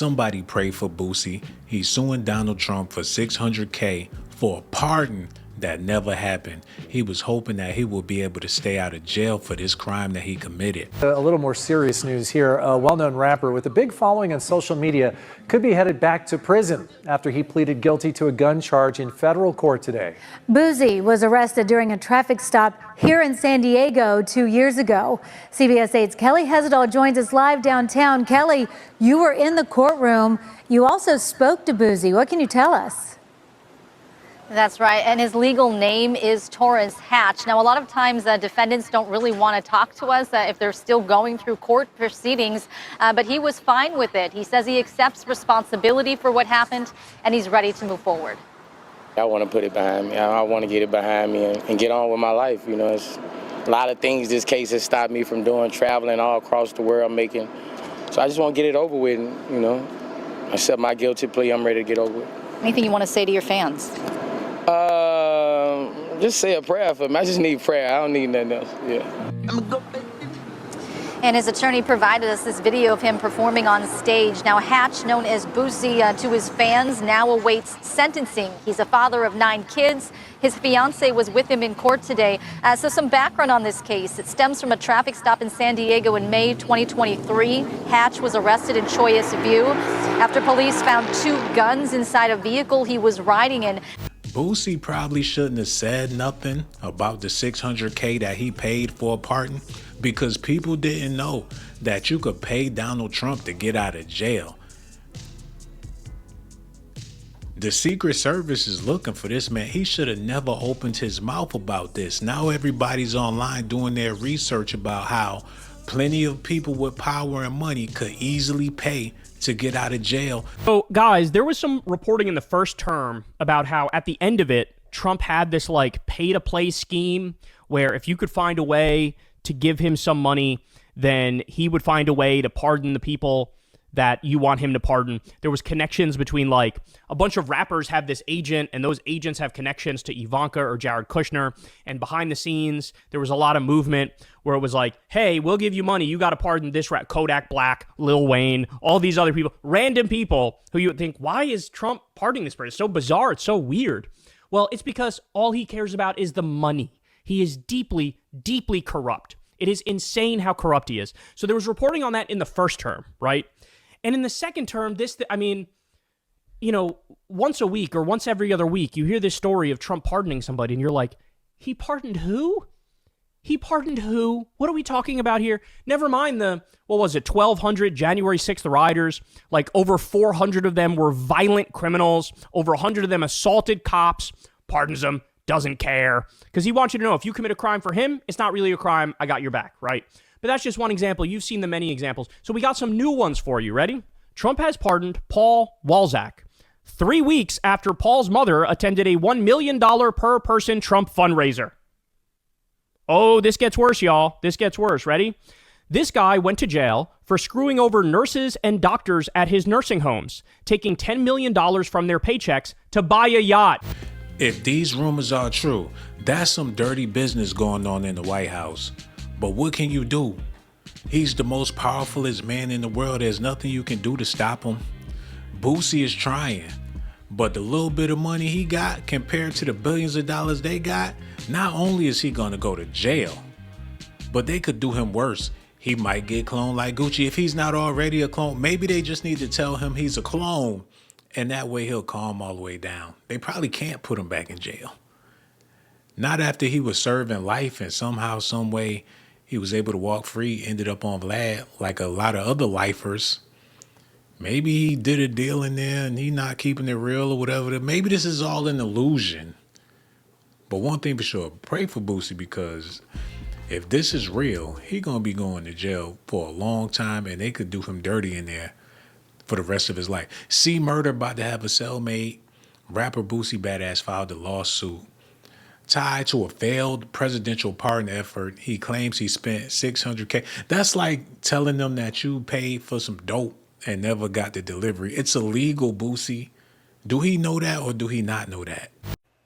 Somebody pray for Boosie. He's suing Donald Trump for $600K for a pardon that never happened. He was hoping that he will be able to stay out of jail for this crime that he committed. A little more serious news here. A well-known rapper with a big following on social media could be headed back to prison after he pleaded guilty to a gun charge in federal court today. Boosie was arrested during a traffic stop here in San Diego 2 years ago. CBS 8's Kelly Hessedall joins us live downtown. Kelly, you were in the courtroom. You also spoke to Boosie. What can you tell us? That's right, and his legal name is Torence Hatch. Now, a lot of times defendants don't really want to talk to us if they're still going through court proceedings, but he was fine with it. He says he accepts responsibility for what happened, and he's ready to move forward. I want to put it behind me. I want to get it behind me and get on with my life. You know, it's a lot of things this case has stopped me from doing, traveling all across the world, making. So I just want to get it over with, and, you know, accept my guilty plea. I'm ready to get over it. Anything you want to say to your fans? Just say a prayer for me. I just need prayer. I don't need nothing else. Yeah. And his attorney provided us this video of him performing on stage. Now, Hatch, known as Boosie to his fans, now awaits sentencing. He's a father of 9 kids. His fiance was with him in court today. So some background on this case. It stems from a traffic stop in San Diego in May 2023. Hatch was arrested in Choice View after police found 2 guns inside a vehicle he was riding in. Boosie probably shouldn't have said nothing about the $600K that he paid for a pardon, because people didn't know that you could pay Donald Trump to get out of jail. The Secret Service is looking for this man. He should have never opened his mouth about this. Now everybody's online doing their research about how plenty of people with power and money could easily pay to get out of jail. So, guys, there was some reporting in the first term about how at the end of it, Trump had this like pay-to-play scheme where if you could find a way to give him some money, then he would find a way to pardon the people that you want him to pardon. There was connections between, like, a bunch of rappers have this agent, and those agents have connections to Ivanka or Jared Kushner. And behind the scenes, there was a lot of movement where it was like, hey, we'll give you money. You got to pardon this rap, Kodak Black, Lil Wayne, all these other people, random people who you would think, why is Trump pardoning this person? It's so bizarre. It's so weird. Well, it's because all he cares about is the money. He is deeply, deeply corrupt. It is insane how corrupt he is. So there was reporting on that in the first term, right? And in the second term, once a week or once every other week, you hear this story of Trump pardoning somebody, and you're like, he pardoned who? He pardoned who? What are we talking about here? Never mind the, 1,200 January 6th rioters. Like, over 400 of them were violent criminals. Over 100 of them assaulted cops. Pardons them. Doesn't care. Because he wants you to know, if you commit a crime for him, it's not really a crime. I got your back, right? But that's just one example. You've seen the many examples. So we got some new ones for you. Ready? Trump has pardoned Paul Walzak 3 weeks after Paul's mother attended a $1 million per person Trump fundraiser. Oh, this gets worse, y'all. This gets worse. Ready? This guy went to jail for screwing over nurses and doctors at his nursing homes, taking $10 million from their paychecks to buy a yacht. If these rumors are true, that's some dirty business going on in the White House. But what can you do? He's the most powerfulest man in the world. There's nothing you can do to stop him. Boosie is trying, but the little bit of money he got compared to the billions of dollars they got, not only is he gonna go to jail, but they could do him worse. He might get cloned like Gucci. If he's not already a clone, maybe they just need to tell him he's a clone, and that way he'll calm all the way down. They probably can't put him back in jail. Not after he was serving life and somehow, some way, he was able to walk free, ended up on Vlad like a lot of other lifers. Maybe he did a deal in there and he not keeping it real or whatever. Maybe this is all an illusion. But one thing for sure, pray for Boosie, because if this is real, he gonna be going to jail for a long time, and they could do him dirty in there for the rest of his life. C Murder about to have a cellmate. Rapper Boosie Badazz filed a lawsuit tied to a failed presidential pardon effort. He claims he spent $600K. That's like telling them that you paid for some dope and never got the delivery. It's illegal, Boosie. Do he know that, or do he not know that?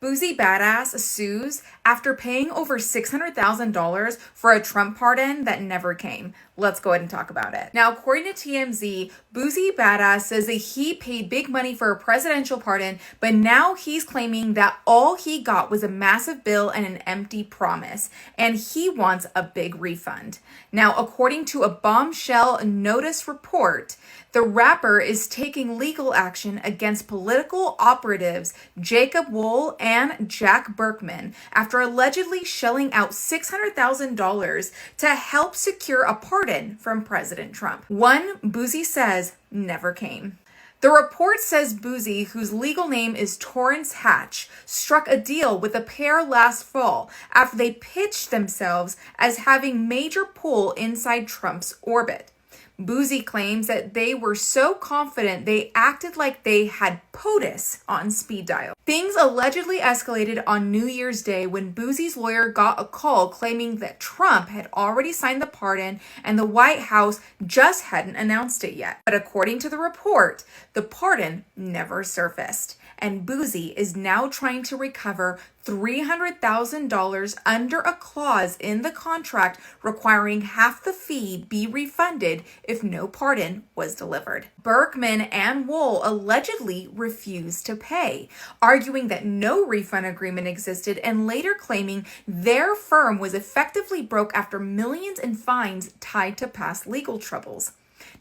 Boosie Badazz sues after paying over $600,000 for a Trump pardon that never came. Let's go ahead and talk about it. Now, according to TMZ, Boosie Badazz says that he paid big money for a presidential pardon, but now he's claiming that all he got was a massive bill and an empty promise, and he wants a big refund. Now, according to a bombshell notice report, the rapper is taking legal action against political operatives Jacob Wohl and Jack Burkman after allegedly shelling out $600,000 to help secure a pardon from President Trump. One, Boosie says, never came. The report says Boosie, whose legal name is Torence Hatch, struck a deal with the pair last fall after they pitched themselves as having major pull inside Trump's orbit. Boosie claims that they were so confident they acted like they had POTUS on speed dial. Things allegedly escalated on New Year's Day when Boosie's lawyer got a call claiming that Trump had already signed the pardon and the White House just hadn't announced it yet. But according to the report, the pardon never surfaced, and Boosie is now trying to recover $300,000 under a clause in the contract requiring half the fee be refunded if no pardon was delivered. Burkman and Wohl allegedly refused to pay, arguing that no refund agreement existed and later claiming their firm was effectively broke after millions in fines tied to past legal troubles.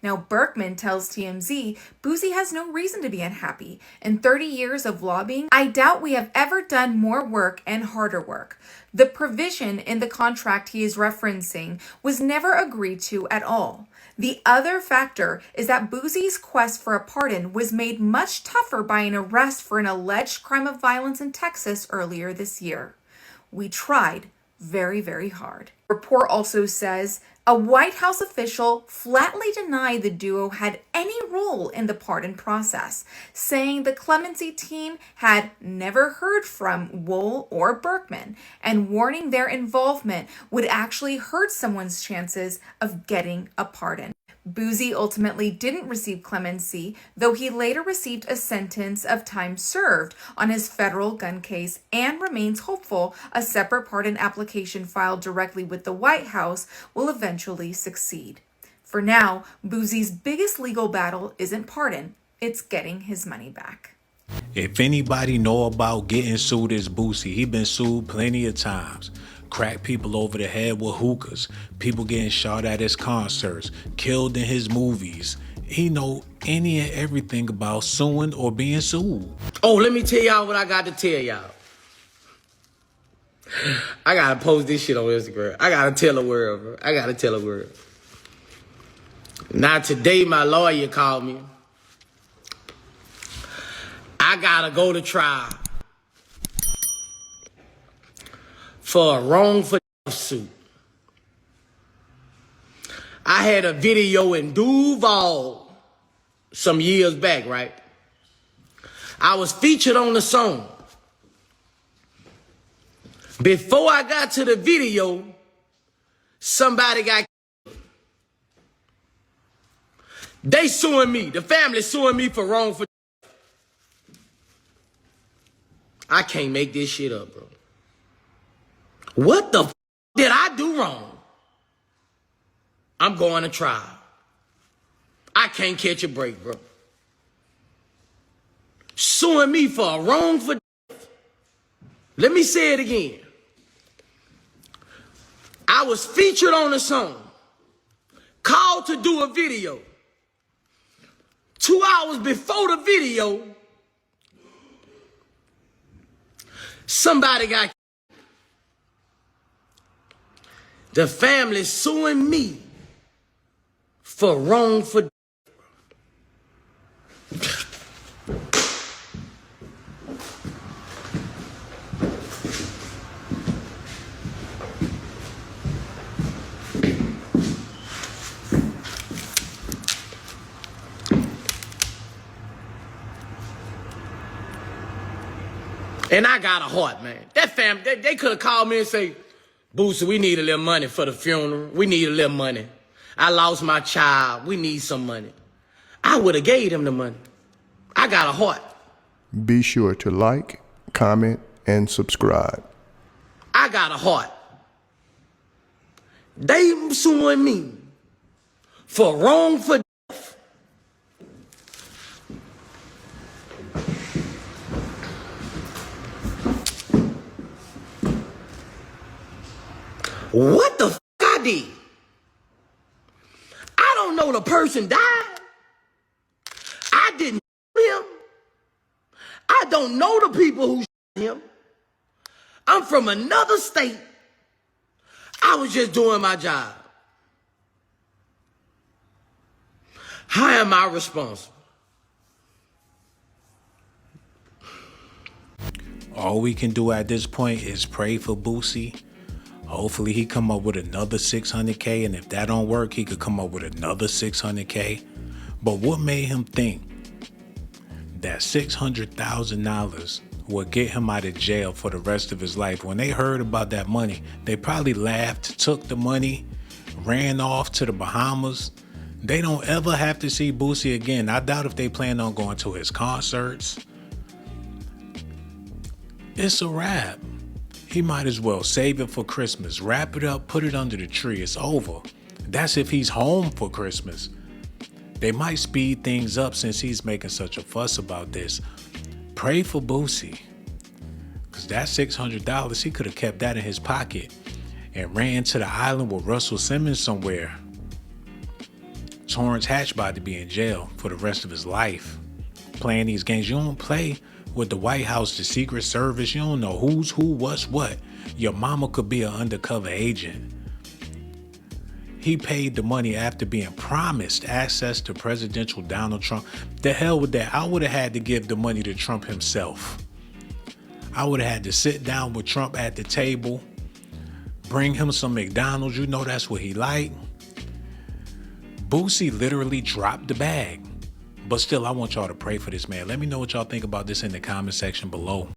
Now, Burkman tells TMZ Boosie has no reason to be unhappy. In 30 years of lobbying, I doubt we have ever done more work and harder work. The provision in the contract he is referencing was never agreed to at all. The other factor is that Boosie's quest for a pardon was made much tougher by an arrest for an alleged crime of violence in Texas earlier this year. We tried very, very hard. Report also says a White House official flatly denied the duo had any role in the pardon process, saying the clemency team had never heard from Wohl or Burkman, and warning their involvement would actually hurt someone's chances of getting a pardon. Boosie ultimately didn't receive clemency, though he later received a sentence of time served on his federal gun case and remains hopeful a separate pardon application filed directly with the White House will eventually succeed. For now, Boosie's biggest legal battle isn't pardon, it's getting his money back. If anybody know about getting sued, it's Boosie. He been sued plenty of times. Crack people over the head with hookahs, people getting shot at his concerts, killed in his movies. He know any and everything about suing or being sued. Oh, let me tell y'all what I got to tell y'all. I gotta post this shit on Instagram. I gotta tell the world, bro. I gotta tell the world. Now today my lawyer called me. I gotta go to trial for a wrongful suit. I had a video in Duval some years back, right? I was featured on the song. Before I got to the video, somebody got killed. They suing me. The family suing me for wrongful. I can't make this shit up, bro. What the did I do wrong? I'm going to trial. I can't catch a break, bro. Suing me for a wrongful death. Let me say it again. I was featured on a song, called to do a video. 2 hours before the video, somebody got killed. The family suing me for wrongful. And I got a heart, man. That family, they could have called me and say, Boosie, we need a little money for the funeral. We need a little money. I lost my child. We need some money. I would have gave them the money. I got a heart. Be sure to like, comment, and subscribe. I got a heart. They suing me for wrongful death. What the f I did? I don't know the person died. I didn't him. I don't know the people who him. I'm from another state. I was just doing my job. How am I responsible? All we can do at this point is pray for Boosie. Hopefully he come up with another 600K, and if that don't work, he could come up with another 600K. But what made him think that $600,000 would get him out of jail for the rest of his life? When they heard about that money, they probably laughed, took the money, ran off to the Bahamas. They don't ever have to see Boosie again. I doubt if they plan on going to his concerts. It's a wrap. He might as well save it for Christmas, wrap it up, put it under the tree. It's over. That's if he's home for Christmas. They might speed things up since he's making such a fuss about this. Pray for Boosie, because that $600, he could have kept that in his pocket and ran to the island with Russell Simmons somewhere. Torence Hatch about to be in jail for the rest of his life playing these games. You don't play with the White House, the Secret Service. You don't know who's who, what's what. Your mama could be an undercover agent. He paid the money after being promised access to presidential Donald Trump. The hell with that. I would have had to give the money to Trump himself. I would have had to sit down with Trump at the table, bring him some McDonald's. You know that's what he liked. Boosie literally dropped the bag. But still, I want y'all to pray for this man. Let me know what y'all think about this in the comment section below.